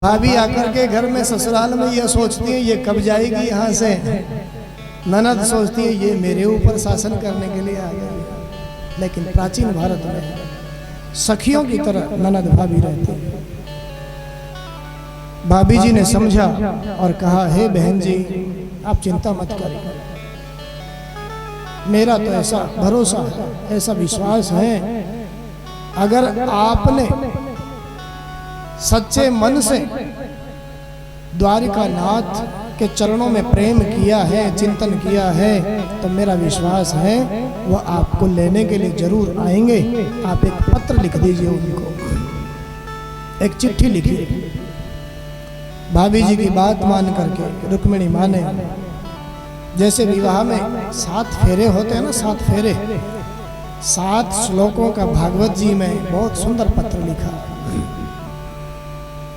भाभी आकर के घर में ससुराल में यह सोचती है ये कब जाएगी यहाँ से। ननद सोचती है ये मेरे ऊपर शासन करने के लिए आ गई। लेकिन प्राचीन भारत में सखियों की तरह ननद भाभी रहती है। भाभी जी ने समझा और कहा, हे बहन जी आप चिंता मत करिए, मेरा तो ऐसा भरोसा है, ऐसा विश्वास है, अगर आपने सच्चे मन से द्वारिका नाथ के चरणों में प्रेम किया है, चिंतन किया है, तो मेरा विश्वास है वह आपको लेने के लिए जरूर आएंगे। आप एक पत्र लिख दीजिए उनको, एक चिट्ठी लिखिए। भाभी जी की बात मान करके रुक्मिणी माँ ने, जैसे विवाह में 7 फेरे होते हैं ना, 7 फेरे, 7 श्लोकों का भागवत जी में बहुत सुंदर पत्र लिखा।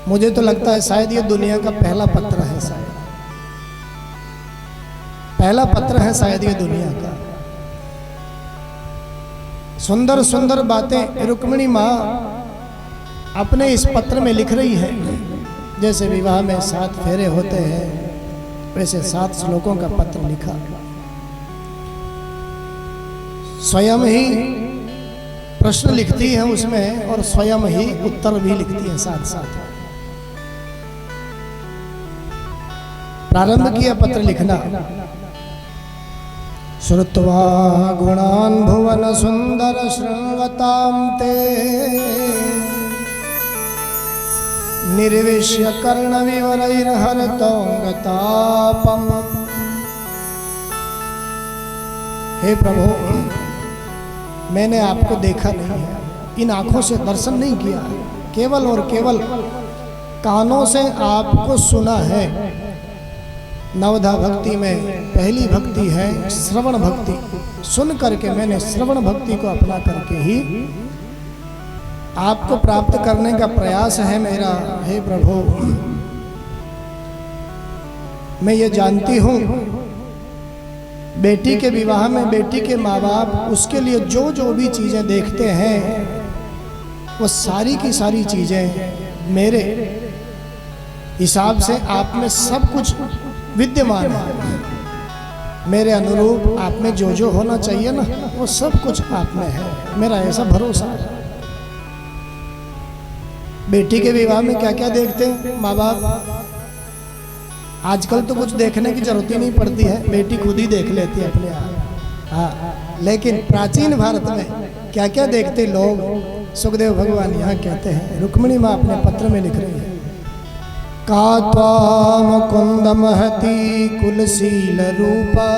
मुझे तो लगता है शायद ये दुनिया का पहला पत्र है, शायद पहला पत्र है शायद ये दुनिया का। सुंदर सुंदर बातें रुक्मिणी माँ अपने इस पत्र में लिख रही है। जैसे विवाह में 7 फेरे होते हैं, वैसे 7 श्लोकों का पत्र लिखा। स्वयं ही प्रश्न लिखती है उसमें और स्वयं ही उत्तर भी लिखती है साथ साथ। प्रारंभ किया पत्र लिखना, श्रुत्वा गुणान् भुवन सुंदर शृण्वतां ते निर्विश्य कर्ण विवरैर्हरतोऽङ्गतापम्। हे प्रभु, मैंने आपको देखा नहीं है, इन आंखों से दर्शन नहीं किया है, केवल और केवल कानों से आपको सुना है। नवधा भक्ति में पहली भक्ति है श्रवण भक्ति। सुन करके मैंने श्रवण भक्ति को अपना करके ही आपको प्राप्त करने का प्रयास है मेरा। हे प्रभु, मैं ये जानती हूँ बेटी के विवाह में बेटी के माँ बाप उसके लिए जो जो भी चीज़ें देखते हैं वो सारी की सारी चीज़ें मेरे हिसाब से आप में सब कुछ विद्यमान है। मेरे अनुरूप आप में जो जो होना चाहिए ना वो सब कुछ आप में है, मेरा ऐसा भरोसा है। बेटी के विवाह में क्या क्या देखते हैं माँ बाप, आजकल तो कुछ देखने की जरूरत ही नहीं पड़ती है, बेटी खुद ही देख लेती है अपने आप। हाँ, लेकिन प्राचीन भारत में क्या क्या देखते लोग, सुखदेव भगवान यहाँ कहते हैं, रुक्मिणी माँ अपने पत्र में लिख रही है, का त्वां मुकुंद महती कुलशील रूपा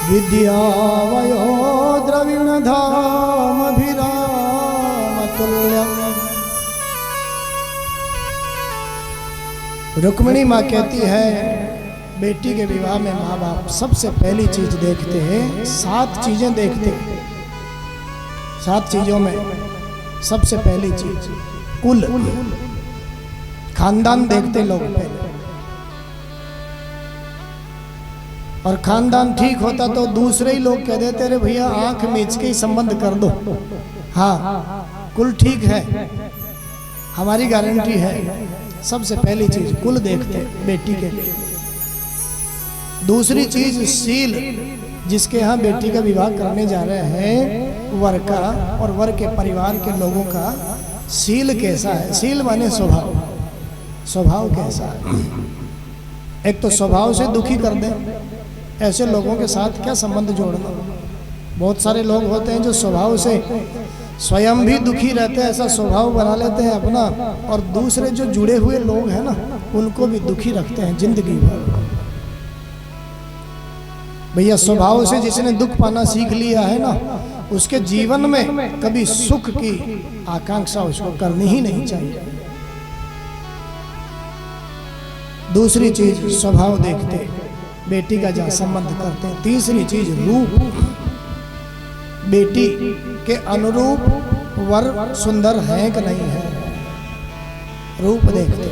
विद्या वयो द्रविण धाम अभिराम तुल्यम। रुक्मिणी माँ कहती है बेटी के विवाह में माँ बाप सबसे पहली चीज देखते हैं, 7 चीजें देखते हैं। 7 चीजों में सबसे पहली चीज कुल, खानदान देखते लोग पहले, और खानदान ठीक होता तो दूसरे ही लोग कह देते रे भैया आंख मीच के ही संबंध कर दो। हाँ, कुल ठीक है, हमारी गारंटी है। सबसे पहली चीज कुल देखते बेटी के लिए। दूसरी चीज शील, जिसके यहाँ बेटी का विवाह करने जा रहे हैं वर का और वर के परिवार के लोगों का शील कैसा है। शील माने स्वभाव, स्वभाव कैसा है। एक तो स्वभाव से दुखी कर दे, ऐसे लोगों के साथ क्या संबंध जोड़ना। बहुत सारे लोग होते हैं जो स्वभाव से स्वयं भी दुखी रहते हैं, ऐसा स्वभाव बना लेते हैं अपना, और दूसरे जो जुड़े हुए लोग हैं ना उनको भी दुखी रखते हैं जिंदगी भर। भैया स्वभाव से जिसने दुख पाना सीख लिया है ना, उसके जीवन में कभी सुख की आकांक्षा उसको करनी ही नहीं चाहिए। दूसरी चीज स्वभाव देखते, बेटी का जहाँ संबंध करते हैं। तीसरी चीज रूप, बेटी के अनुरूप वर सुंदर है कि नहीं है, रूप देखते।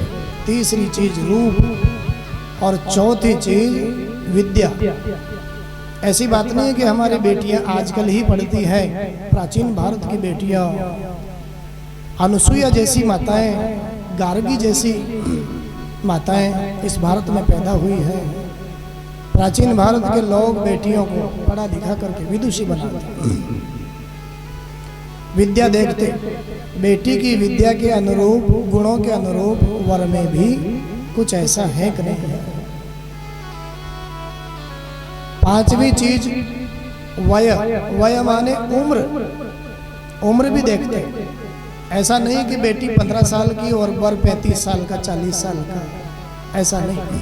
तीसरी चीज रूप, और चौथी चीज विद्या। ऐसी बात नहीं है कि हमारी बेटियां आजकल ही पढ़ती हैं, प्राचीन भारत की बेटियां अनुसुईया जैसी माताएं, गार्गी जैसी माताएं इस भारत में पैदा हुई है। प्राचीन भारत के लोग बेटियों को पढ़ा लिखा करके विदुषी बनाते, विद्या देखते, बेटी की विद्या के अनुरूप, गुणों के अनुरूप वर में भी कुछ ऐसा है कि नहीं है। पांचवी चीज वय, वय माने उम्र, उम्र भी देखते। ऐसा नहीं कि बेटी 15 साल की और वर 35 साल का, 40 साल का, ऐसा नहीं।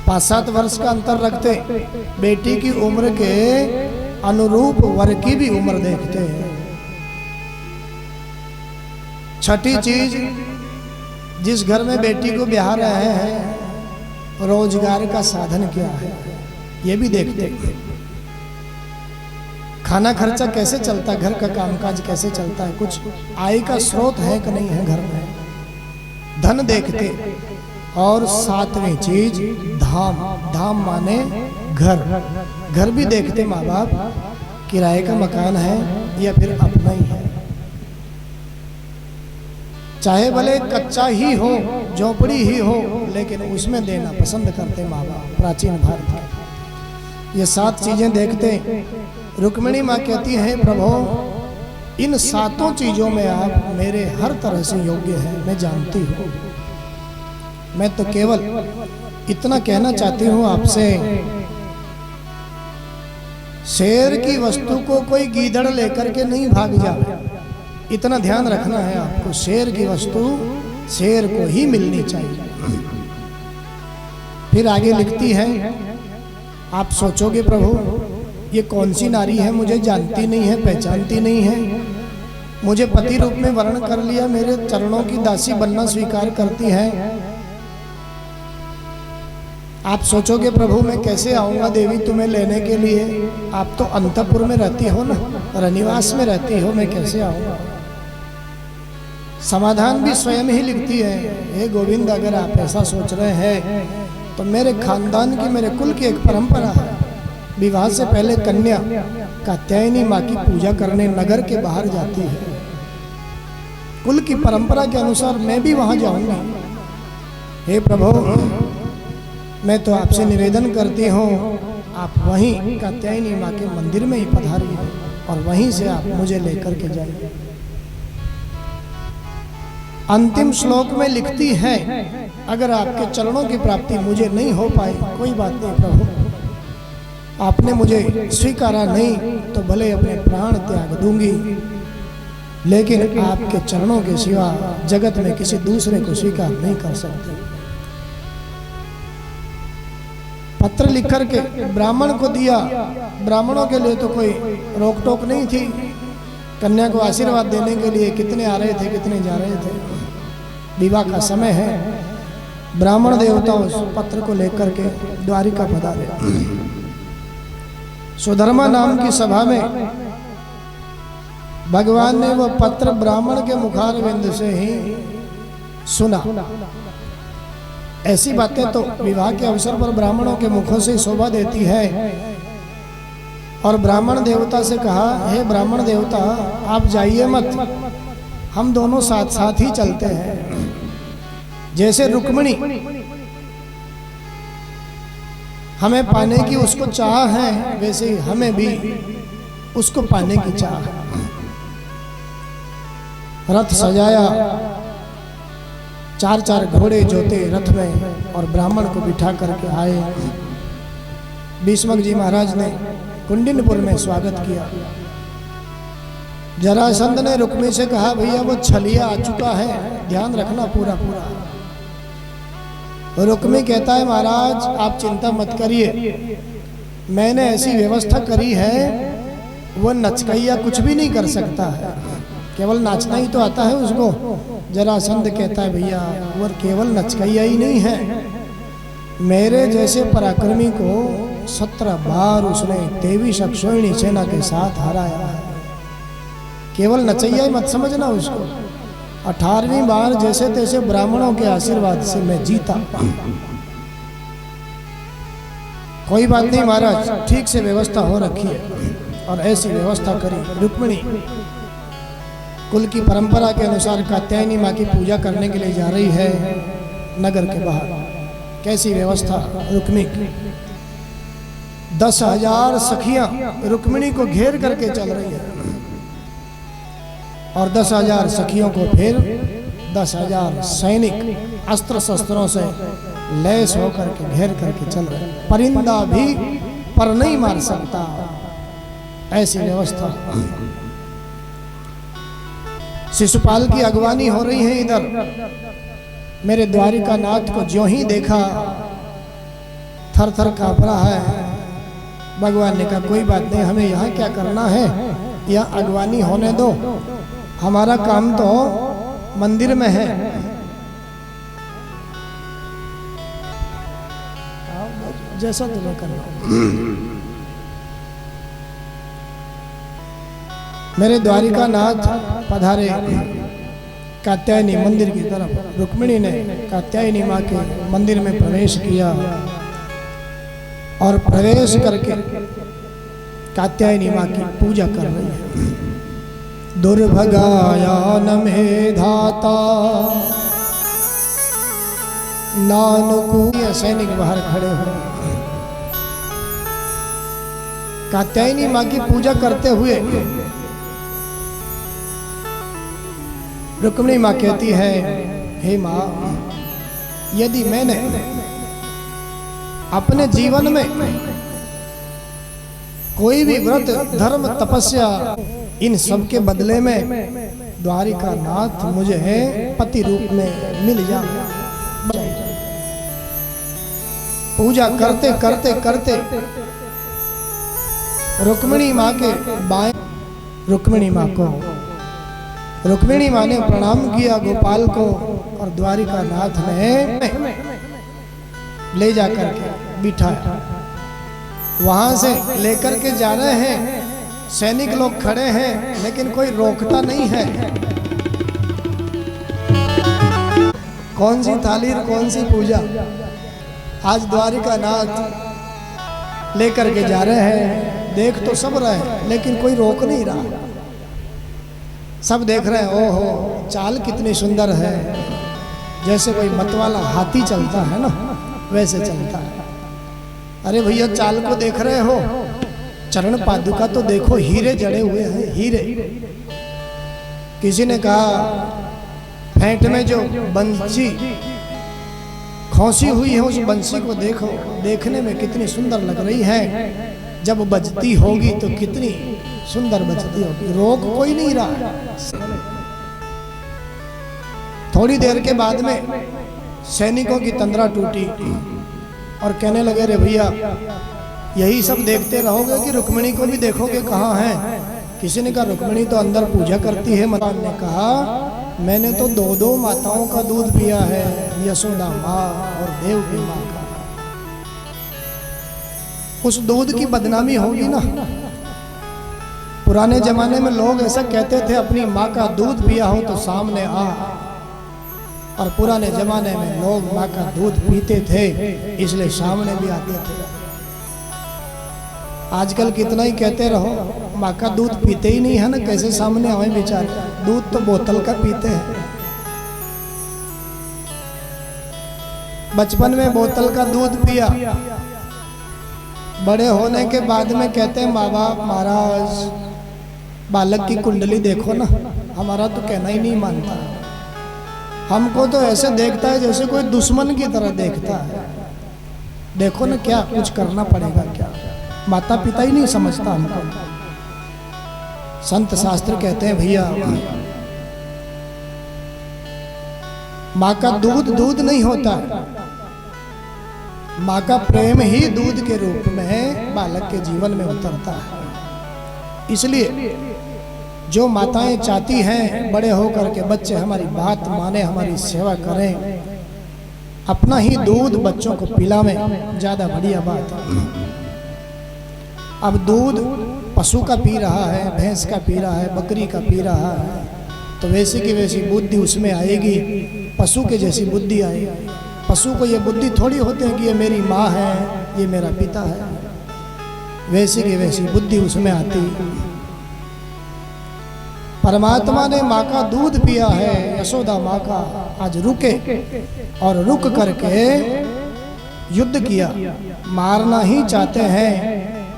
5-7 वर्ष का अंतर रखते, बेटी की उम्र के अनुरूप वर की भी उम्र देखते हैं। छठी चीज, जिस घर में बेटी को ब्याह रहे हैं रोजगार का साधन क्या है, ये भी देखते। खाना खर्चा कैसे चलता है, घर का कामकाज कैसे चलता है, कुछ आय का स्रोत है कि नहीं है घर में, धन देखते। और 7वीं चीज धाम, धाम माने घर, घर भी देखते। माँ बाप किराए का मकान है या फिर अपना ही है, चाहे भले कच्चा ही हो, झोपड़ी ही हो, लेकिन उसमें देना पसंद करते माँ बाप प्राचीन भारत के। ये 7 चीजें देखते। रुक्मिणी माँ कहती हैं, प्रभु इन 7 चीजों में आप मेरे हर तरह से योग्य हैं, मैं जानती हूँ। मैं तो केवल इतना कहना चाहती हूँ आपसे, शेर की वस्तु को कोई गीदड़ लेकर के नहीं भाग जाए, इतना ध्यान रखना है आपको। शेर की वस्तु शेर को ही मिलनी चाहिए। फिर आगे लिखती है, आप सोचोगे प्रभु ये कौन सी नारी है, मुझे जानती नहीं है, पहचानती नहीं है, मुझे पति रूप में वर्ण कर लिया, मेरे चरणों की दासी बनना स्वीकार करती है। आप सोचोगे प्रभु मैं कैसे आऊंगा देवी तुम्हें लेने के लिए, आप तो अंतपुर में रहती हो ना, रनिवास में रहती हो, मैं कैसे आऊंगा। समाधान भी स्वयं ही लिखती है, हे गोविंद अगर आप ऐसा सोच रहे हैं तो मेरे खानदान की, मेरे कुल की एक परंपरा है, विवाह से पहले कन्या कात्यायनी माँ की पूजा करने नगर के बाहर जाती है। कुल की परंपरा के अनुसार मैं भी वहां जाऊंगा। हे प्रभु मैं तो आपसे निवेदन करती हूँ, आप वहीं कात्यायनी माँ के मंदिर में ही पधारिए और वहीं से आप मुझे लेकर के जाइए। अंतिम श्लोक में लिखती है, अगर आपके चरणों की प्राप्ति मुझे नहीं हो पाई, कोई बात नहीं प्रभु, आपने मुझे स्वीकारा नहीं तो भले अपने प्राण त्याग दूंगी, लेकिन आपके चरणों के सिवा जगत में किसी दूसरे को स्वीकार नहीं कर सकती। पत्र लिख करके ब्राह्मण को दिया। ब्राह्मणों के लिए तो कोई रोक टोक नहीं थी, कन्या को आशीर्वाद देने के लिए कितने आ रहे थे, कितने जा रहे थे। विवाह का समय है, ब्राह्मण देवता उस पत्र को लेकर के द्वारिका पधारे। सुधर्मा नाम की सभा में भगवान ने वो पत्र ब्राह्मण के मुखारविंद से ही सुना। ऐसी बातें तो विवाह के अवसर पर ब्राह्मणों के मुखों से शोभा देती है। और ब्राह्मण देवता से कहा, हे ब्राह्मण देवता आप जाइए मत, हम दोनों साथ साथ ही चलते हैं। जैसे रुक्मिणी हमें पाने की उसको चाह है, वैसे ही हमें भी उसको पाने की चाह है। रथ सजाया, 4-4 घोड़े जोते रथ में और ब्राह्मण को बिठा करके आए। भीष्मक जी महाराज ने कुंडिनपुर में स्वागत किया। जरासंध ने रुक्मी से कहा, भैया वो छलिया आ चुका है, ध्यान रखना पूरा पूरा। रुक्मी कहता है, महाराज आप चिंता मत करिए, मैंने ऐसी व्यवस्था करी है, वो नचकैया कुछ भी नहीं कर सकता है, केवल नाचना ही तो आता है उसको। जरासंध कहता है, भैया वो केवल नचकैया ही नहीं है, मेरे जैसे पराक्रमी को 17 बार उसने देवी अक्षोहिणी सेना के साथ हराया है। केवल नचैया ही मत समझना उसको, 18वीं बार जैसे तैसे ब्राह्मणों के आशीर्वाद से मैं जीता। कोई बात नहीं महाराज, ठीक से व्यवस्था हो रखी है। और ऐसी व्यवस्था करी रुक्मिणी। कुल की परंपरा के अनुसार कात्यायनी माँ की पूजा करने के लिए जा रही है नगर के बाहर। कैसी व्यवस्था रुक्मिणी की। 10,000 सखियां रुक्मिणी को घेर करके चल रही है और 10,000 सखियों को फिर 10,000 सैनिक अस्त्र शस्त्रों से लैस होकर के घेर करके चल रहे हैं। परिंदा भी पर नहीं मार सकता, ऐसी व्यवस्था। शिशुपाल की अगवानी हो रही है इधर। मेरे द्वारिका नाथ को ज्यों ही देखा थर थर कांप रहा है। भगवान ने कहा कोई बात नहीं, हमें यहाँ क्या करना है, यहाँ अगवानी होने दो, हमारा काम तो मंदिर में है। जैसा तुम्हें करना। मेरे द्वारिका नाथ पधारे कात्यायनी मंदिर की तरफ। रुक्मिणी ने कात्यायनी माँ के मंदिर में प्रवेश किया और प्रवेश करके कात्यायनी माँ की पूजा कर रही है। दुर्भगाया न मे धाता नानुकूल। सैनिक बाहर खड़े हुए कात्यायनी माँ की पूजा करते हुए रुक्मिणी माँ कहती है, हे माँ, यदि मैंने अपने जीवन में कोई भी व्रत धर्म तपस्या इन सब के बदले में द्वारिका नाथ मुझे पति रूप में मिल जाए। पूजा करते करते करते रुक्मिणी माँ के बाएं रुक्मिणी माँ को रुक्मिणी माँ ने प्रणाम किया गोपाल को और द्वारिका नाथ ने ले जाकर के बिठाया। वहां से लेकर के जा रहे हैं, सैनिक लोग खड़े हैं लेकिन कोई रोकता नहीं है। कौन सी थाली कौन सी पूजा। आज द्वारिका नाथ लेकर के जा रहे हैं, देख तो सब रहे हैं लेकिन कोई रोक नहीं रहा। सब देख रहे हैं, ओहो चाल कितनी सुंदर है, जैसे कोई मतवाला हाथी चलता है ना वैसे चलता है। अरे भैया चाल को देख रहे हो, चरण पादुका तो देखो, हीरे जड़े हुए हैं, हीरे। किसी ने कहा फेंट में जो बंसी खोसी हुई है उस बंसी को देखो, देखने में कितनी सुंदर लग रही है, जब बजती होगी तो कितनी सुंदर बजती होगी। रोक कोई नहीं रहा। थोड़ी देर के बाद में सैनिकों की तंद्रा टूटी और कहने लगे, रे भैया यही सब देखते रहोगे कि रुक्मिणी को भी देखोगे कहाँ है। किसी ने कहा रुक्मिणी तो अंदर पूजा करती है। मदान ने कहा मैंने तो 2 माताओं का दूध पिया है, यशोदा माँ और देवकी माँ का। उस दूध की बदनामी होगी ना। पुराने जमाने में लोग ऐसा कहते थे, अपनी माँ का दूध पिया हो तो सामने आ। और पुराने जमाने में लोग माँ का दूध पीते थे इसलिए सामने भी आते थे। आजकल कितना ही कहते रहो, माँ का दूध पीते ही नहीं है ना, कैसे सामने आए बेचारे। दूध तो बोतल का पीते हैं। बचपन में बोतल का दूध पिया, बड़े होने के बाद में कहते हैं माँ बाप महाराज बालक की कुंडली देखो ना। हमारा तो कहना ही नहीं मानता, हमको तो ऐसे देखता है जैसे कोई दुश्मन की तरह देखता है। देखो ना क्या कुछ करना पड़ेगा क्या। माता पिता ही नहीं समझता हमको। संत शास्त्र कहते हैं भैया माँ का दूध दूध नहीं होता है, माँ का प्रेम ही दूध के रूप में बालक के जीवन में उतरता है। इसलिए जो माताएं चाहती हैं बड़े होकर के बच्चे हमारी बात माने, हमारी सेवा करें, अपना ही दूध बच्चों को पिलावें, ज्यादा बढ़िया बात है। अब दूध पशु का पी रहा है, भैंस का पी रहा है, बकरी का पी रहा है, तो वैसी की वैसी बुद्धि उसमें आएगी, पशु के जैसी बुद्धि आएगी। पशु को ये बुद्धि थोड़ी होती है कि ये मेरी माँ है, ये मेरा पिता है। वैसी की वैसी बुद्धि उसमें आती। परमात्मा ने माँ का दूध पिया है, यशोदा माँ का, आज रुके और रुक करके युद्ध किया। मारना ही चाहते हैं,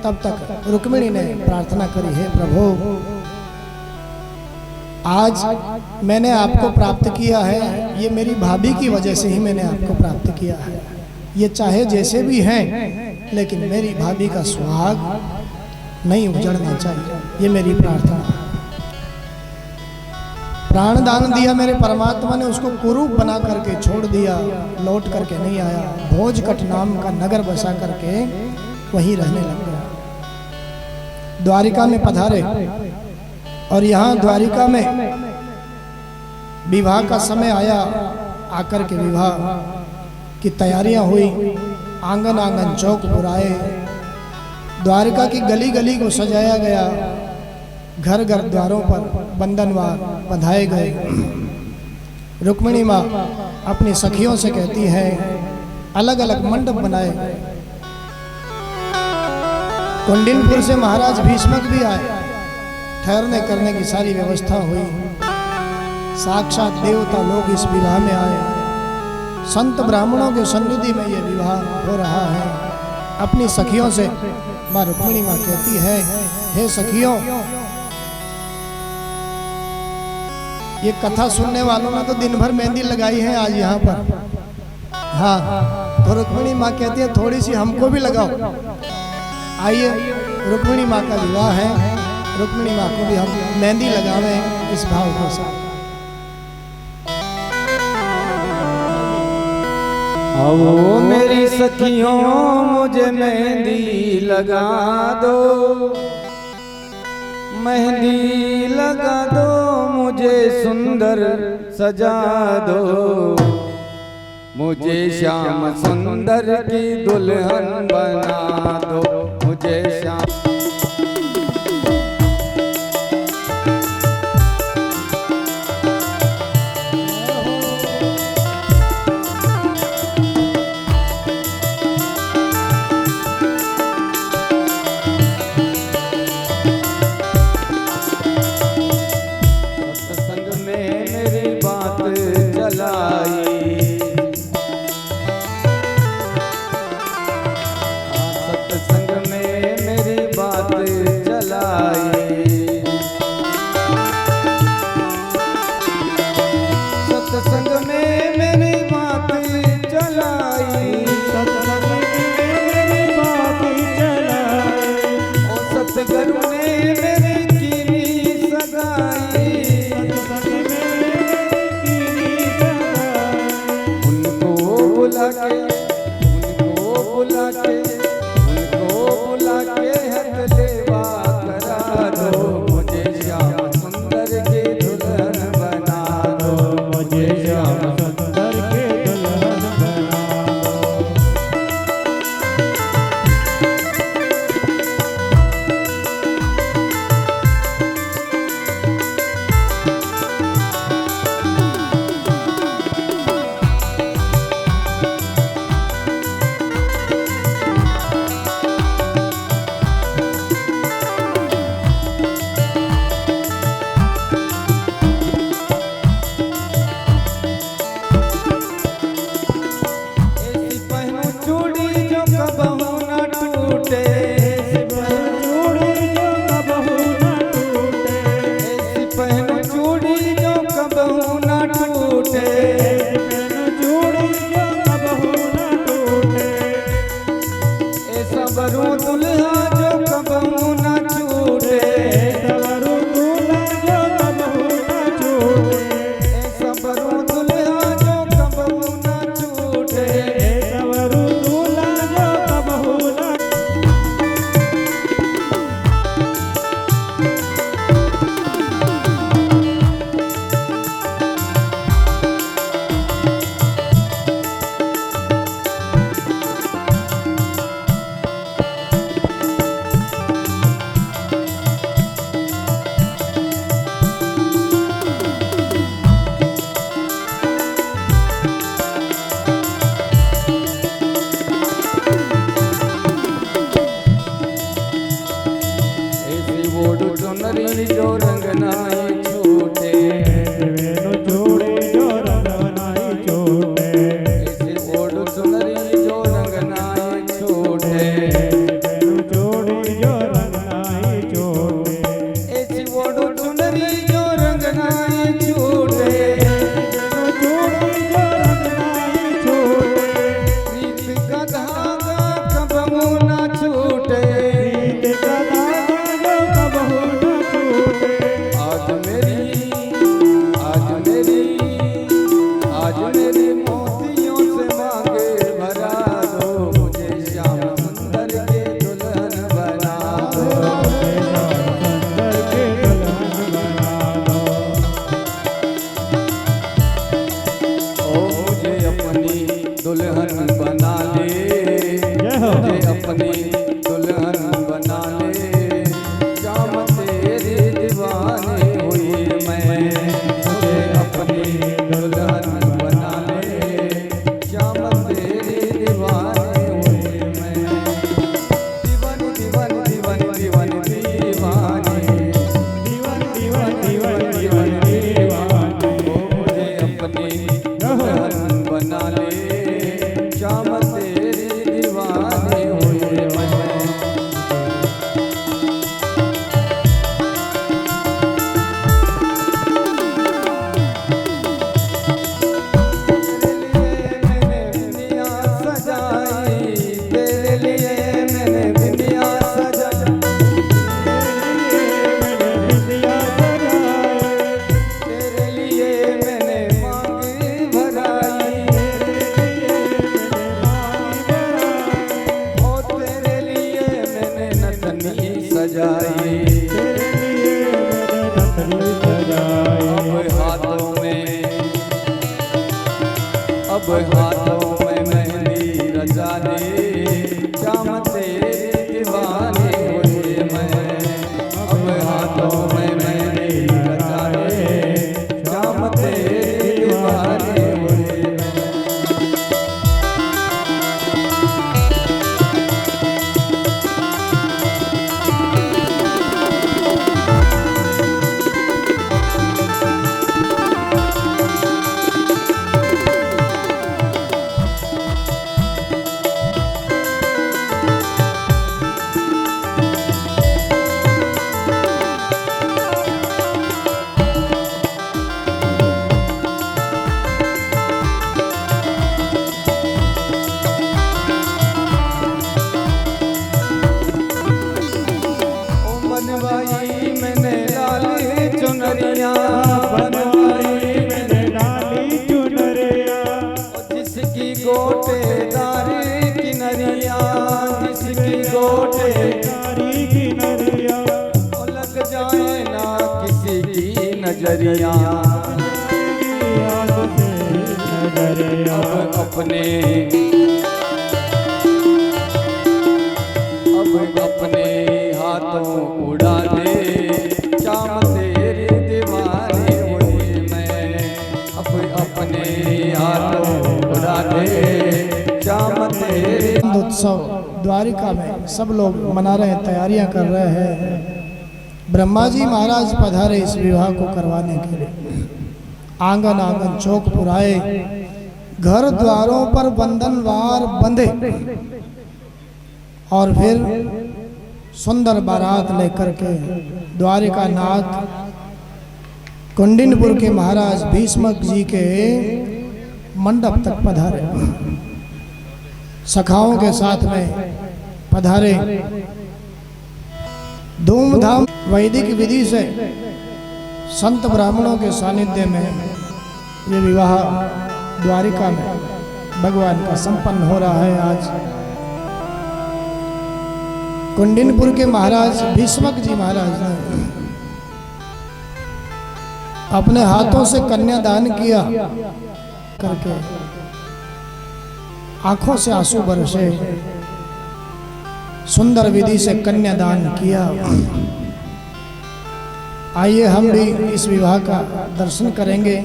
तब तक रुक्मिणी ने प्रार्थना करी है, प्रभु आज मैंने आपको प्राप्त किया है, ये मेरी भाभी की वजह से ही मैंने आपको प्राप्त किया है। ये चाहे जैसे भी हैं, लेकिन मेरी भाभी का सुहाग नहीं उजड़ना चाहिए, ये मेरी प्रार्थना है। प्राण दान दिया मेरे परमात्मा ने, उसको कुरूप बना करके छोड़ दिया, लौट करके नहीं आया। भोजकट नाम का नगर बसा करके वहीं रहने लग गया। द्वारिका में पधारे और यहाँ द्वारिका में विवाह का समय आया। आकर के विवाह की तैयारियां हुई, आंगन आंगन चौक बुराए, द्वारिका की गली गली को सजाया गया, घर घर द्वारों पर बंधनवार बंधाए गए। रुक्मिणी माँ अपनी सखियों से कहती है, अलग अलग मंडप बनाए गए। कुंडिनपुर से महाराज भीष्मक भी आए, ठहरने करने की सारी व्यवस्था हुई। साक्षात देवता लोग इस विवाह में आए, संत ब्राह्मणों के सन्निधि में यह विवाह हो रहा है। अपनी सखियों से माँ रुक्मिणी माँ कहती है, हे सखियों, ये कथा सुनने वालों ने तो दिन भर मेहंदी लगाई है आज यहाँ पर। हाँ, तो रुक्मिणी माँ कहती है थोड़ी सी हमको भी लगाओ। आइए, रुक्मिणी माँ का विवाह है, रुक्मिणी माँ को भी हम मेहंदी लगावे इस भाव के साथ। आओ मेरी सखियों, मुझे मेहंदी लगा दो, मेहंदी लगा दो, मुझे सुंदर सजा दो, मुझे श्याम सुंदर की दुल्हन बना दो, मुझे श्याम। दुल्हन बना ले, मुझे अपनी दुल्हन बना ले, श्याम तेरी दीवानी हुई मैं, मुझे अपनी दुल्हन बना ले, श्याम तेरी दीवानी हुई मैं, दीवानी दीवानी दीवानी दीवानी दीवानी दीवानी दीवानी दीवानी दीवानी, मुझे अपनी दुल्हन बना ले, श्याम तेरी दीवानी हुई मैं। तेरे लिए मैंने दुनिया सजाई, तेरे लिए मैंने मांग भराई, ओ तेरे लिए मैंने नथनी सजाई, अब हाथों में मेहंदी रचा दे, श्याम तेरी दीवानी हुई मैं, अब हाथों में मेहंदी रचा दे, श्याम तेरी दीवानी हुई मैं। बनवाई मैंने लाल चुनरिया, बनवाई मैंने लाली चुनरिया, जिसकी गोटेदार किनरिया, जिसकी गोटेदार किनरिया, लग जाए ना किसी की नजरिया, अब अपने हाथों उड़ा दे, श्याम तेरी दीवानी हुई मैं, अब अपने हाथों उड़ा दे, श्याम तेरी। उत्सव द्वारिका में सब लोग मना रहे हैं, तैयारियां कर रहे हैं। ब्रह्मा जी महाराज पधारे इस विवाह को करवाने के लिए। आंगन आंगन चौक पुराए, घर द्वारों पर बंधनवार बंधे और फिर सुंदर बारात लेकर के द्वारिका नाथ कुंडिनपुर के महाराज भीष्मक जी के मंडप तक पधारे, सखाओं के साथ में पधारे। धूमधाम वैदिक विधि से संत ब्राह्मणों के सानिध्य में ये विवाह द्वारिका में भगवान का संपन्न हो रहा है। आज कुंडिनपुर के महाराज भीष्मक जी महाराज ने अपने हाथों से कन्यादान किया करके आंखों से आंसू बरसे, सुंदर विधि से कन्यादान किया। आइए हम भी इस विवाह का दर्शन करेंगे।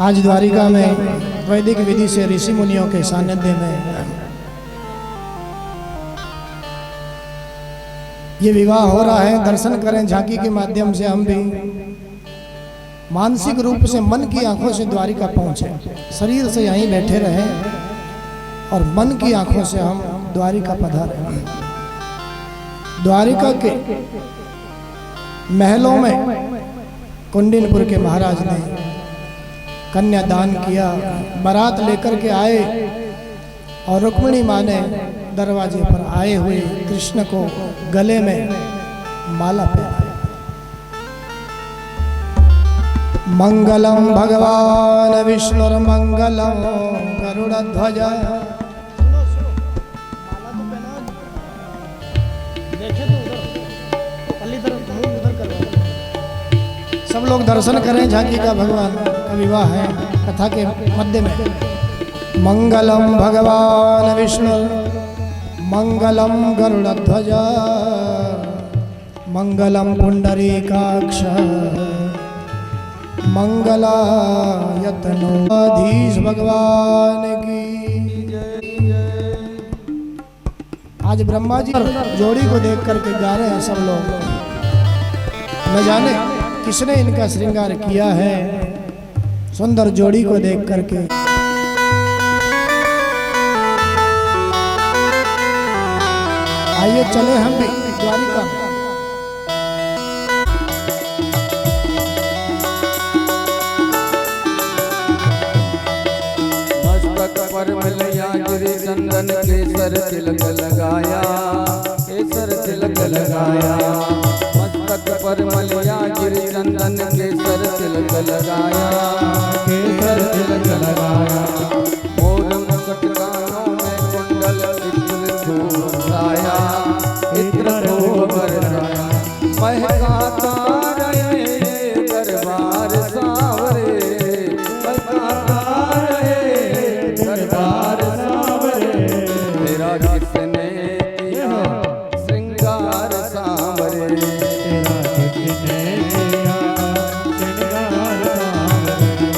आज द्वारिका में वैदिक विधि से ऋषि मुनियों के सानिध्य में ये विवाह हो रहा है। दर्शन करें झांकी के माध्यम से, हम भी मानसिक रूप से मन की आंखों से द्वारिका पहुंचे। शरीर से यहीं बैठे रहे और मन की आंखों से हम द्वारिका पधारे। द्वारिका के महलों में कुंडिनपुर के महाराज ने कन्यादान किया। बारात लेकर के आए और रुक्मिणी माँ ने दरवाजे पर आए हुए कृष्ण को गले में माला पहनाई। मंगलम भगवान विष्णुर्मंगलम गरुड़ध्वज। सब लोग दर्शन करें झांकी का भगवान का विवाह है कथा के मध्य में। मंगलम भगवान विष्णु मंगलम गरुड़ध्वज मंगलम पुंडरीकाक्ष मंगलायतनोधीश भगवान की जय। आज ब्रह्मा जी जोड़ी को देख करके गा रहे हैं सब लोग। न जाने किसने इनका श्रृंगार किया है सुंदर जोड़ी को देख करके। आइए चले हम भी द्वारिका में। मस्तक पर मलया गिरि चंदन केसर तिलक लगाया, केसर तिलक लगाया। मस्तक पर मलया गिरि चंदन केसर तिलक लगाया, केसर तिलक लगाया। मोर मुकुट कानों में कुंडल इत्र धूप बरसाया, इत्र धूप बरसाया। महकाता रहे दरबार सांवरे, महकाता रहे दरबार सांवरे। तेरा किसने किया श्रृंगार सांवरे, तेरा किसने किया श्रृंगार सांवरे।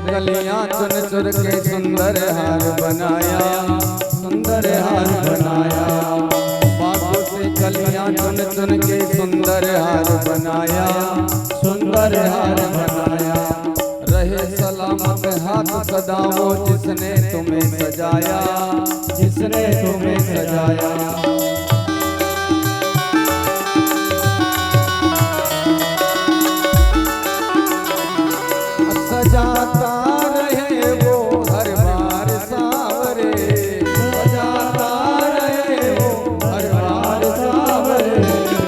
कलियां चुन चुन के सुंदर हार बनाया, सुंदर हार बनाया। बागों से कलियां चुन चुन के सुंदर हार बनाया, सुंदर हार बनाया। रहे सलामत हाथ सदा वो जिसने तुम्हें सजाया, जिसने तुम्हें सजाया। सजाता रहे वो हर बार सांवरे, सजाता रहे वो हर बार सांवरे।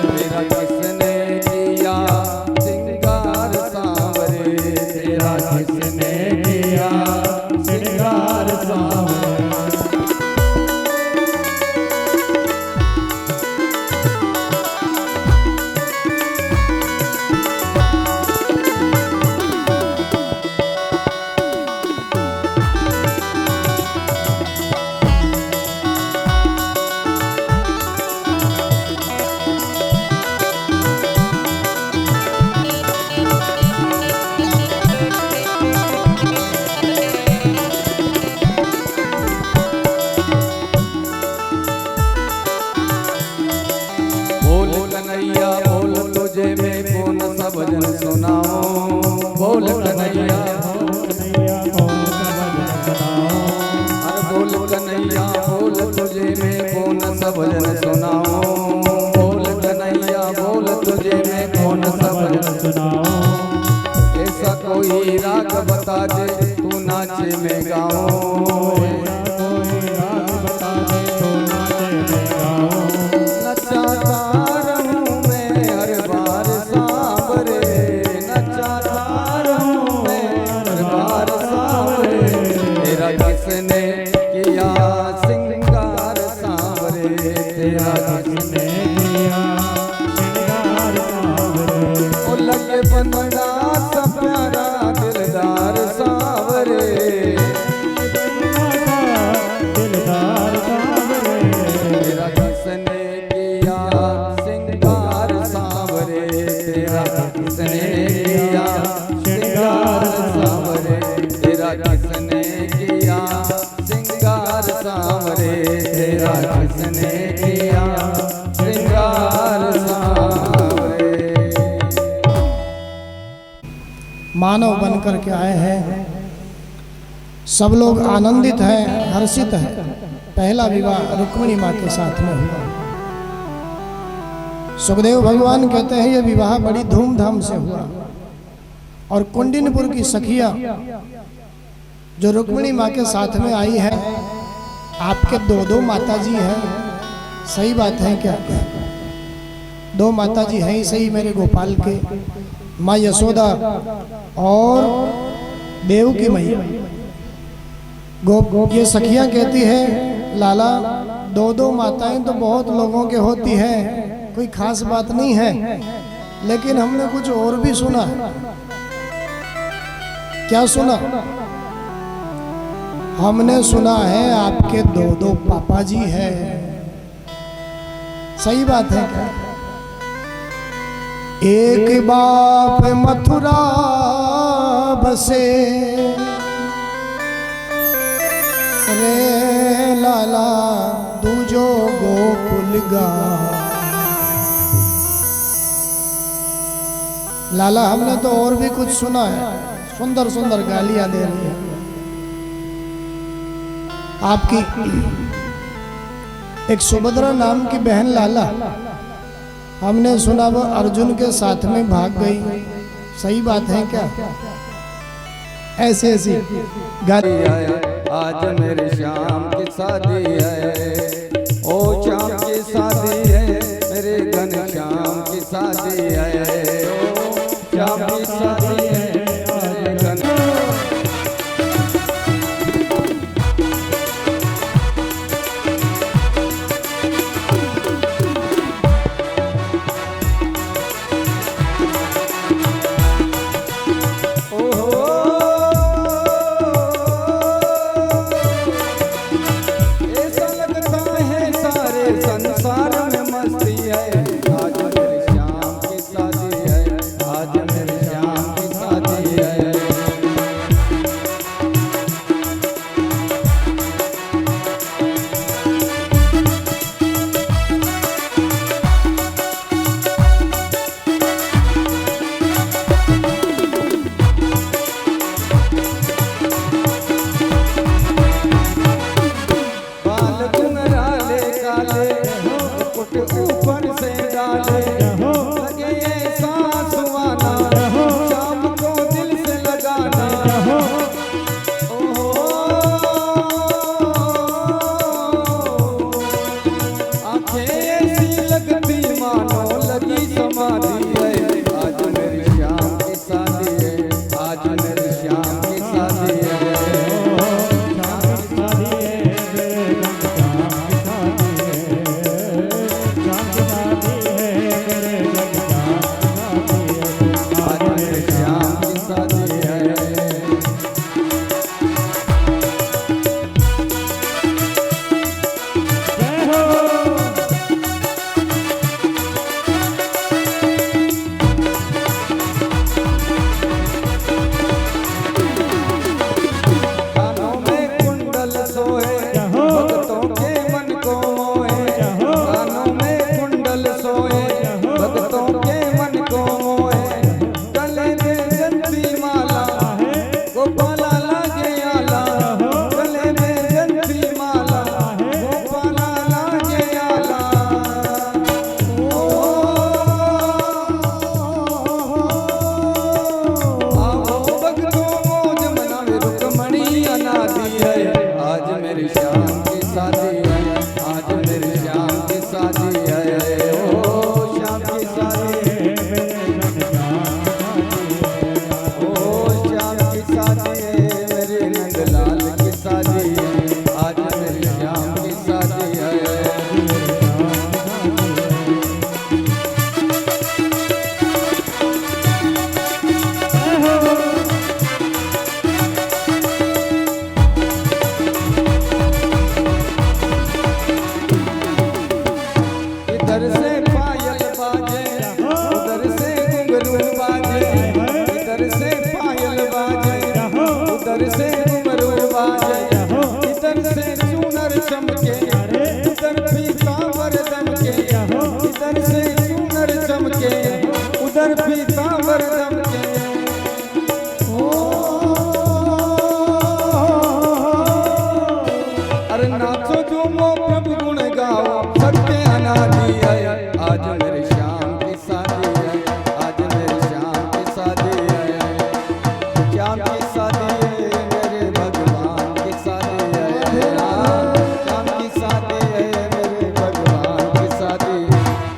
तेरा किसने किया श्रृंगार सांवरे, तेरा किसने किया श्रृंगार सांवरे। बोल कन्हैया बोल तुझे मैं कौन सा भजन सुनाऊं, बोल कन्हैया अरे बोल कन्हैया बोल तुझे मैं कौन सा भजन सुनाऊं, बोल कन्हैया बोल तुझे मैं कौन सा भजन सुनाऊं। ऐसा कोई राग बता दे तू नाचे में गाऊं, नचाता रहूं मैं हर बार सांवरे, नचाता रहूं मैं हर बार सांवरे। तेरा किसने किया श्रृंगार सांवरे, तेरा किसने किया श्रृंगार सांवरे। ओ लगे बंदा सा प्यारा दिलदार सांवरे, दिलदार सांवरे। तेरा किसने किया श्रृंगार सांवरे, तेरा किसने किया श्रृंगार सांवरे। तेरा किसने किया श्रृंगार सांवरे, तेरा किसने किया श्रृंगार सांवरे। मानव बन करके आए हैं सब लोग आनंदित हैं, हर्षित हैं। पहला विवाह रुक्मिणी माँ के साथ में हुआ। सुखदेव भगवान कहते हैं यह विवाह बड़ी धूमधाम से हुआ। और कुंडिनपुर की सखिया जो रुक्मिणी माँ के साथ में आई है, आपके दो माता जी हैं, सही बात है क्या? दो माता जी हैं ही सही मेरे गोपाल के, माँ यशोदा और देवकी मैया। ये सखियां कहती है लाला दो माताएं तो बहुत लोगों के होती हैं, कोई खास बात नहीं है, लेकिन हमने कुछ और भी सुना। क्या सुना? हमने सुना है आपके दो पापा जी हैं। सही बात है क्या? एक बाप मथुरा बसे रे लाला दूजो गोकुल गा। लाला हमने तो और भी कुछ सुना है, सुंदर सुंदर गालियां दे रही है आपकी। एक सुभद्रा नाम की बहन लाला, हमने सुना वो अर्जुन के साथ में भाग गई। सही बात है क्या? ऐसे ऐसी गाली आज मेरे श्याम की शादी है, ओ श्याम की शादी है, मेरे घन श्याम की शादी है, ओ श्याम की शादी है, मेरे घन।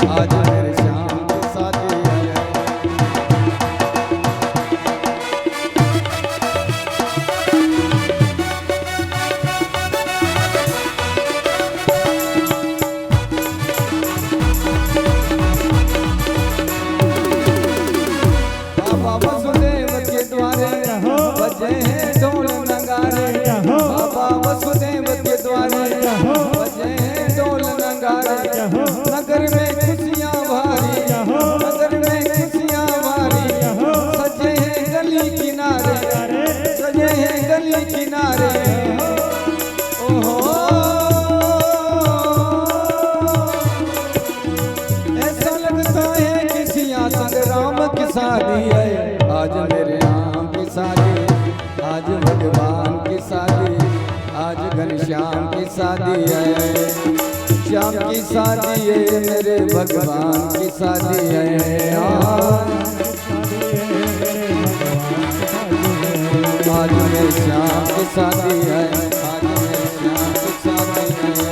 आज मेरे श्याम की शादी है। बाबा वसुदेव के द्वारे बजे हैं ढोल नगारे, बाबा वसुदेव के द्वारे बजे हैं ढोल नगारे। नगर में खुशियाँ भारी, नगर में खुशियाँ भारी, सजे हैं गली किनारे, सजे हैं गली किनारे। ओहो ऐसा लगता है किसी संग्राम की शादी है। आज मेरे राम की शादी, आज भगवान की शादी, आज घनश्याम की शादी है। श्याम की शादी है, मेरे भगवान की शादी है। आज मेरे श्याम की शादी है, आज मेरे श्याम की शादी है।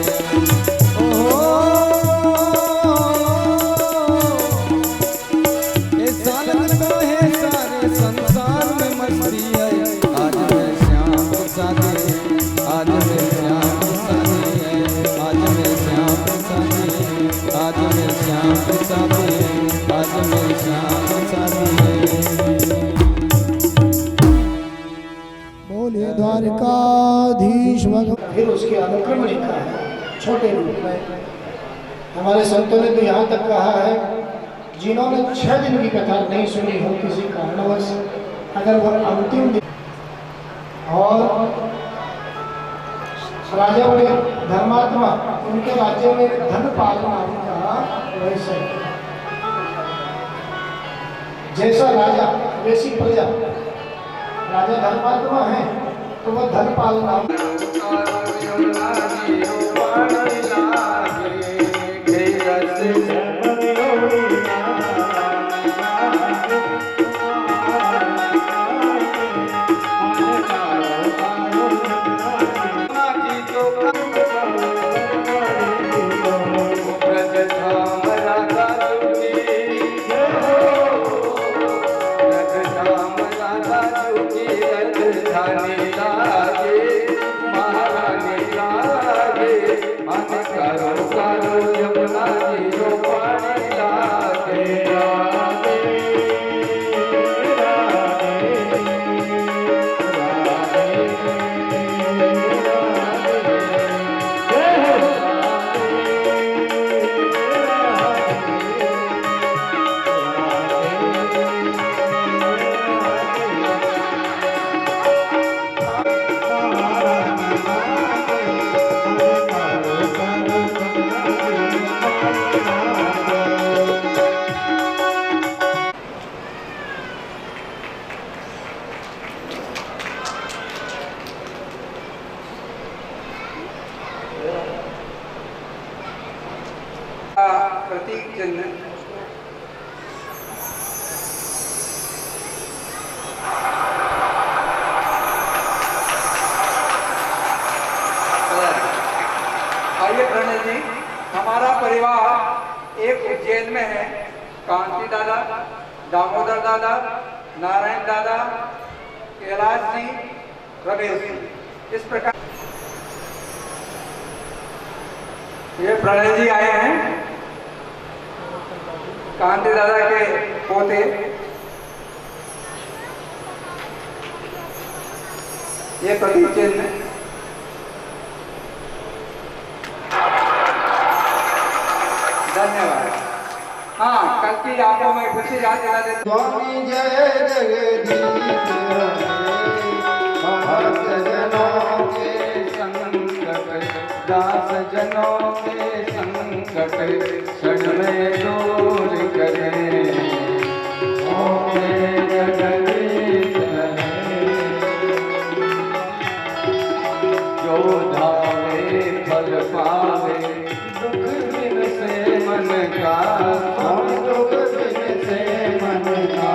बोलिए द्वारिकाधीश भगवान। फिर उसके अनुक्रम लिखा है छोटे रूप में। हमारे संतों ने तो यहाँ तक कहा है, जिन्होंने 6 दिन की कथा नहीं सुनी हो किसी कारणवश, अगर वह अंतिम दिन और राजा बड़े धर्मात्मा, उनके राज्य में धनपाल नाम का वैसे जैसा राजा वैसी प्रजा, राजा धर्मात्मा है तो वह धनपाल नाम। प्रतीक चिन्ह आइए प्रणय जी, हमारा परिवार एक उज्जैन में है। कांति दादा, दामोदर दादा, नारायण दादा, कैलाश जी, रमेश जी, इस प्रकार ये प्रणय जी आए हैं, कांति दादा के पोते। ये प्रतीक चिन्ह धन्यवाद। हाँ, कल की आपको मैं खुशी याद दिला देता हूँ। स्वामी जय जगदीश भक्त जनों के संकट, दास जनों के संकट क्षण में दूर करें। ओम जगदीश जो धावे फल पावे, दुख दिन से मन का, दुख दिन से मन का,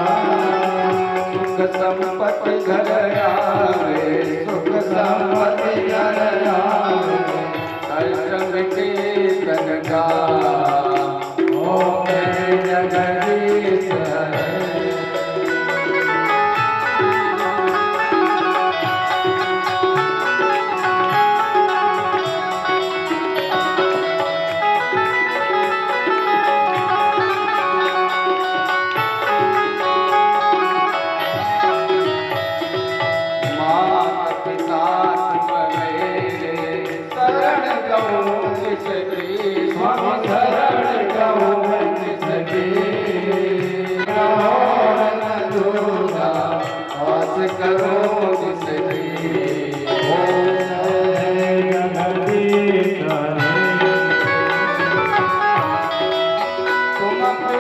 सुख संपत्ति घर आवे, सुख संपत्ति घर आवे, हर संग कीर्तन का।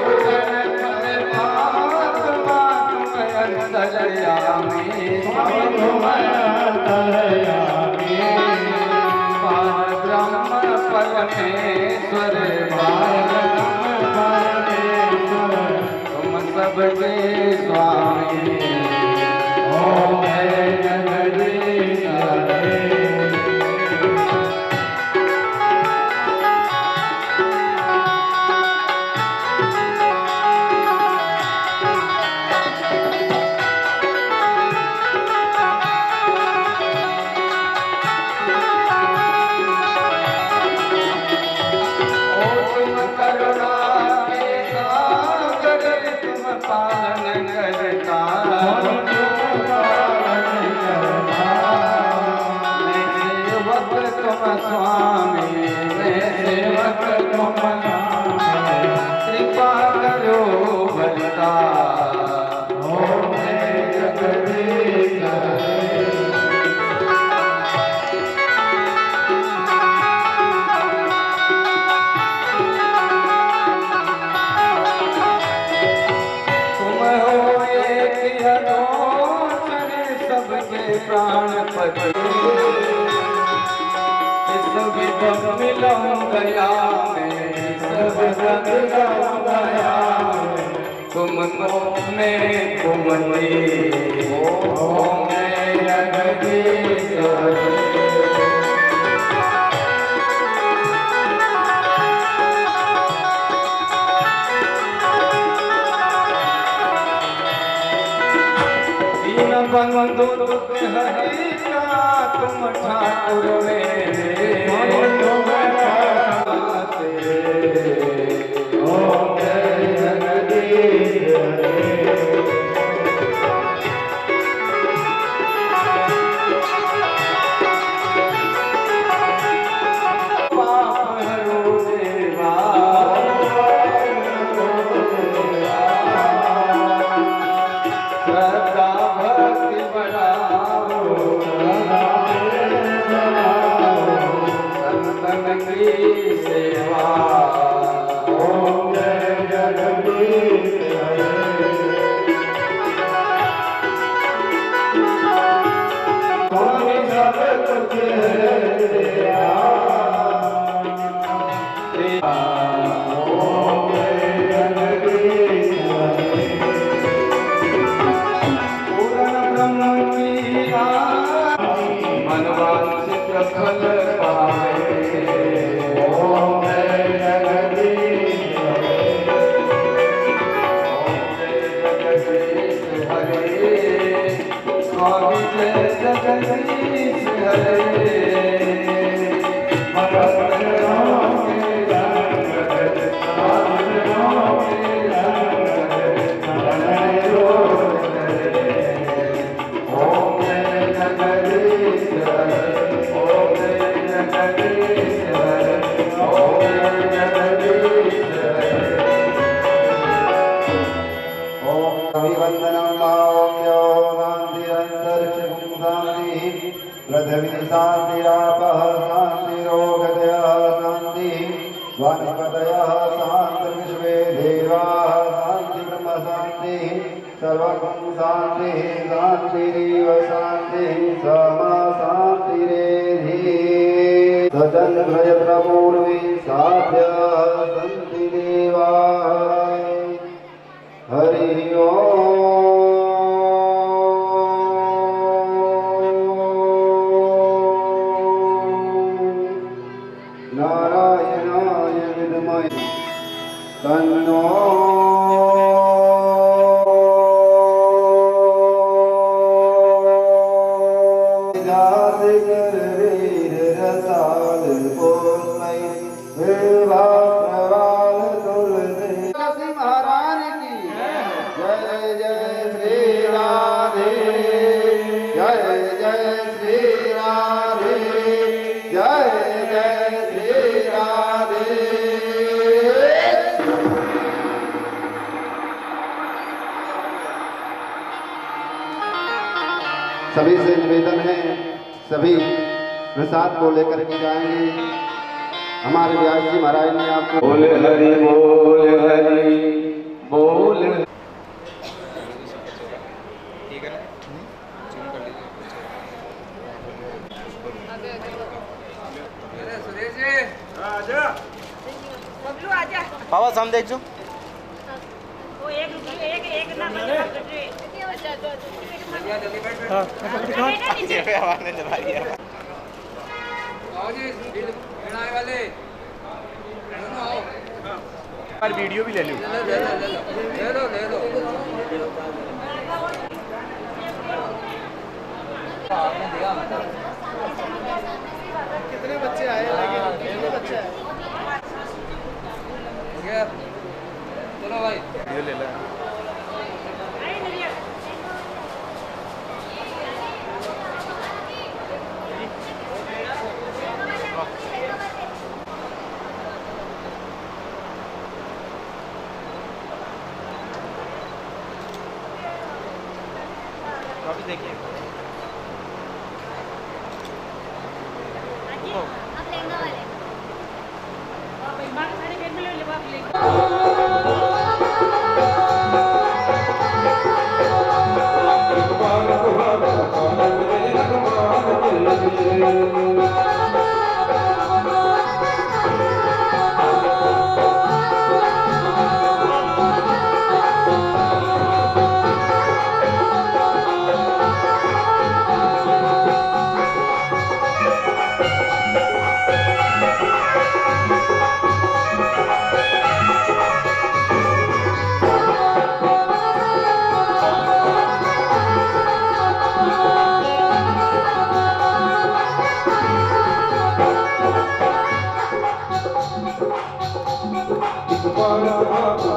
परमेश्वर तुम सबके स्वामी हो जगदीश। स्वामी मैं सेवक तुम कृपा करो बलता हो जगदीश। तुम हो एक अदोषण सबके प्राणपति मिलूं गया मैं सब रंग गया तुम में तुम हो मैं जगदीश। दीन बंधु दुख हरि का तुम ठाकुर मेरे पृथ्वी शांतिरापः शांतिरोगदयः शांतिः वनस्पतयः शान्तिर्विश्वे देवाः शान्ति ब्रह्म शान्तिः सर्वं शान्तिः शान्तिरेव शान्तिः समा शान्तिरेधि सचन्द्र यत्र पूर्वे साध्यः सन्ति देवाः। हरि ओम्। नारायणाय विद्महे तन्नो महाराज की जय जय श्री राधे जय जय श्री राधे जय जय श्री राधे। सभी से निवेदन है, सभी प्रसाद को लेकर के जाएंगे। हमारे व्यास जी महाराज ने आपको बोले हरि बोले हरि सामने देखो। वो एक ना जल्दी बैठ आवाज नहीं दबा रही है। आओ जी आने वाले आओ यार वीडियो भी ले लो। ले लो कितने बच्चे आए कितने बच्चे आए? चलो भाई ये ले ले। वापस देखिए।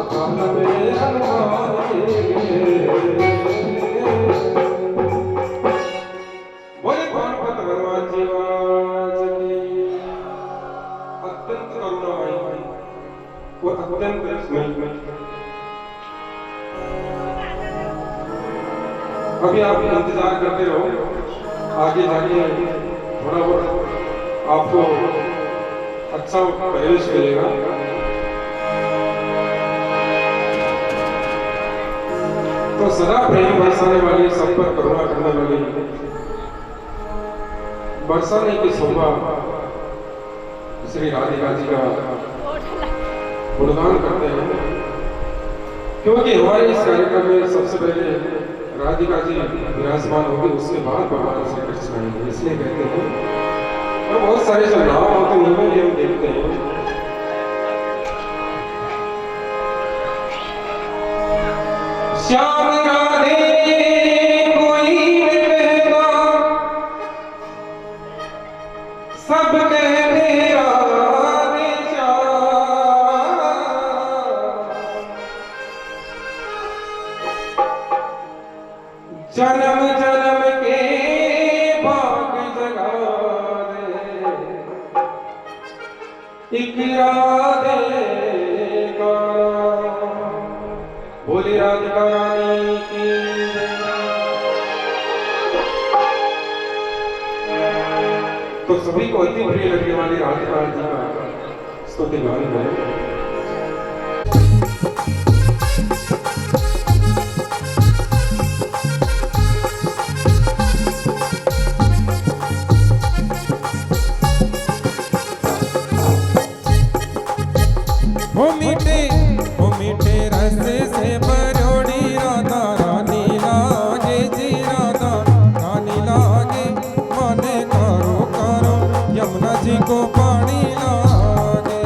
अब लेना वाले अभी आप इंतजार करते रहो, आगे जाके थोड़ा बहुत आपको अच्छा पहले मिलेगा। तो सदा प्रेम बरसाने वाली, सब पर करुणा करने वाली, बरसाने की शोभा श्री राधिका जी का गुणगान करते हैं, क्योंकि हमारे इस कार्यक्रम में सबसे पहले राधिका जी विराजमान होगी, उसके बाद भगवान श्री कृष्ण आएंगे, इसलिए कहते हैं। और बहुत सारे जो नाम होते हैं उनमें भी हम देखते हैं। श्याम राधे कोई कहता, सब कहते राधे श्याम। जन्म जन्म के भाग जगा दे, एक राधे का। बोली राधिका रानी की। तो सभी को अति प्रिय लगने वाली राधिका जी का स्तुति गान है। ओ मीठे रस से भरोड़ी राधा रानी लागे जी, राधा रानी लागे। माने करो करो यमुना जी को पानी लागे।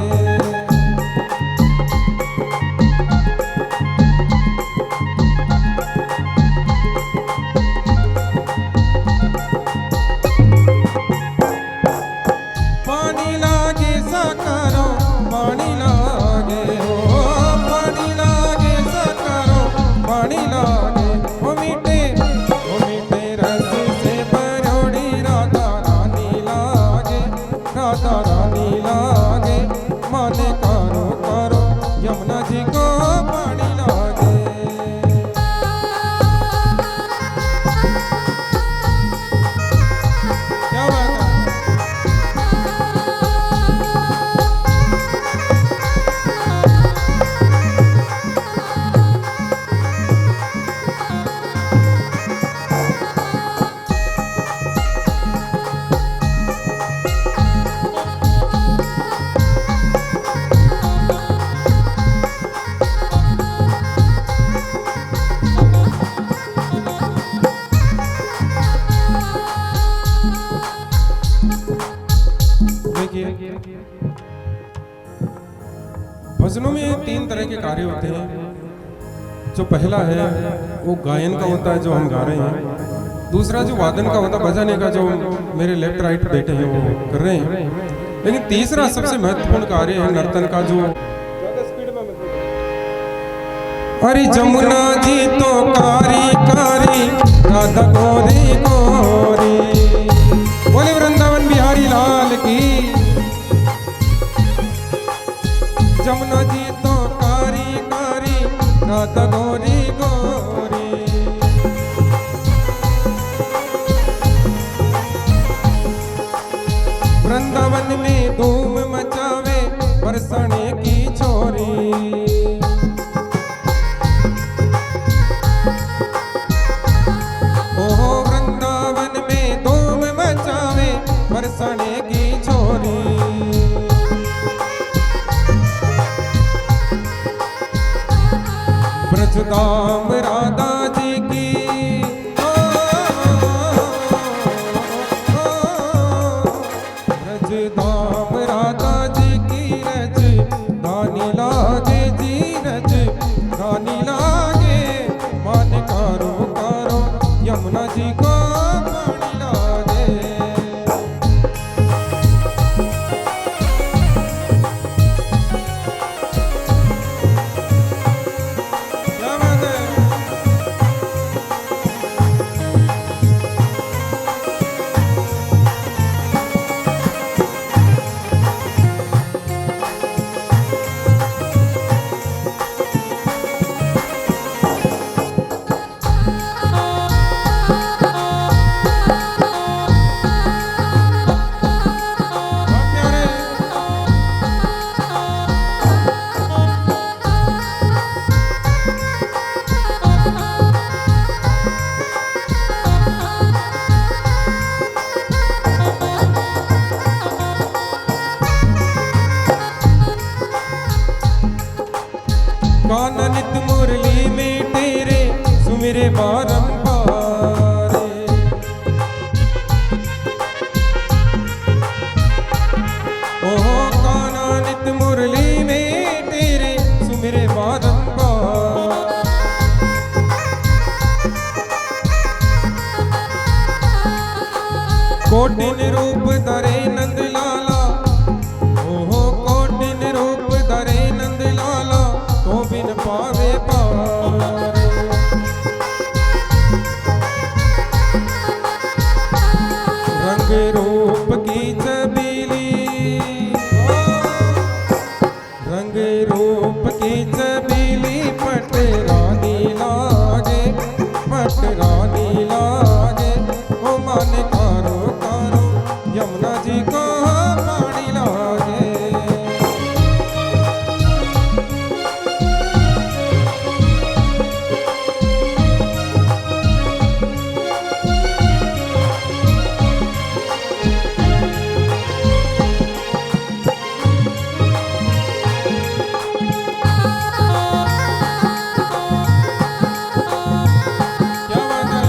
जो पहला है वो गायन का होता है जो हम गा रहे हैं, दूसरा जो वादन का होता है बजाने का जो मेरे लेफ्ट राइट बेटे हैं वो कर रहे हैं, लेकिन तीसरा सबसे महत्वपूर्ण कार्य है नर्तन का जो अरे जमुना जी तो कारी कारी राधा गोरी गोरी, बोले वृंदावन बिहारी लाल की। जमुना जी तो कारी कारी राधा गोरी गोरी, वृंदावन में धूम मचावे बरसाने की छोरी। ओहो वृंदावन में धूम मचावे बरसाने की छोरी। ब्रजधाम राधा जी की ब्रजधाम राधा जी की रज धानी लागे जी रज धानी लागे, मान कारो कारो यमुना जी को पानी लागे। क्या बात है। काननित मुरली में तेरे सुमिरे बारंबार, ओहो काननित मुरली में तेरे सुमिरे बारंबार। कोटिन रूप धरे नंद लाला, ओहो कोटिन रूप धरे नंद लाला, तो बिन पावे पार। रंग रूप की छबीली, रंग रूप की छबीली पट रानी लागे, पट रानी लागे। ओ मन कारो कारो यमुना जी को पानी लागे। क्या बात है।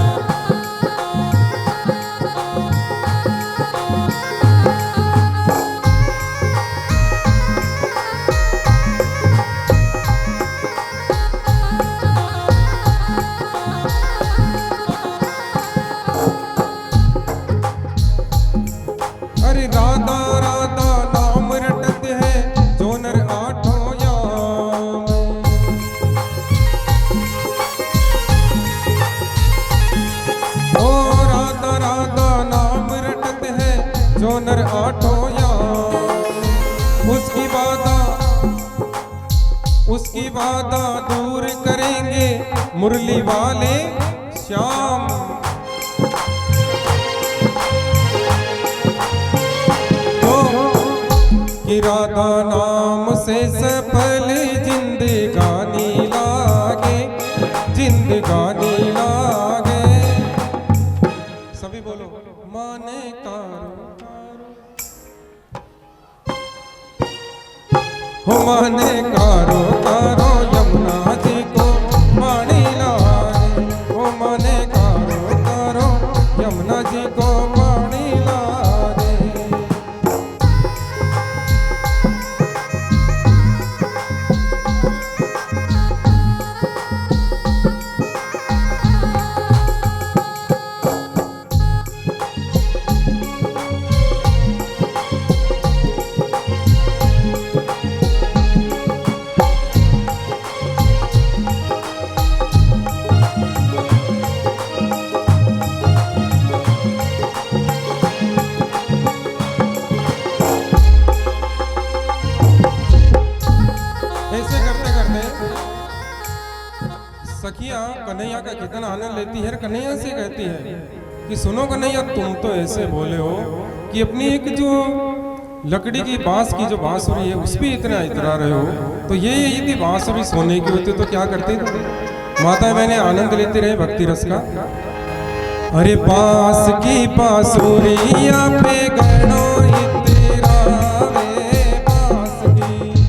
अरे राधा राधा नाम रटत है जो नर आठों याम, ओ राधा राधा नाम रटत है जो नर आठों याम। उसकी बाधा दूर करेंगे मुरली वाले श्याम। कि राधा नाम से सफल जिंदगानी लागे, जिंदगानी लागे। सभी बोलो माने हो माने कारो कारो यमुना जी को पानी लागे, हो माने कारो कारो यमुना जी को पानी लागे। सखियां कन्हैया का कितना आनंद लेती है, कन्हैया से कहती है कि सुनो कन्हैया, तुम तो ऐसे बोले हो कि अपनी एक जो लकड़ी की बांस की जो बांसुरी है उस भी इतना इतरा रहे हो, तो ये यदि बांसुरी सोने की होती तो क्या करते? माता मैंने आनंद लेते रहे भक्ति रस का। अरे बांस की बांसुरिया पे गणों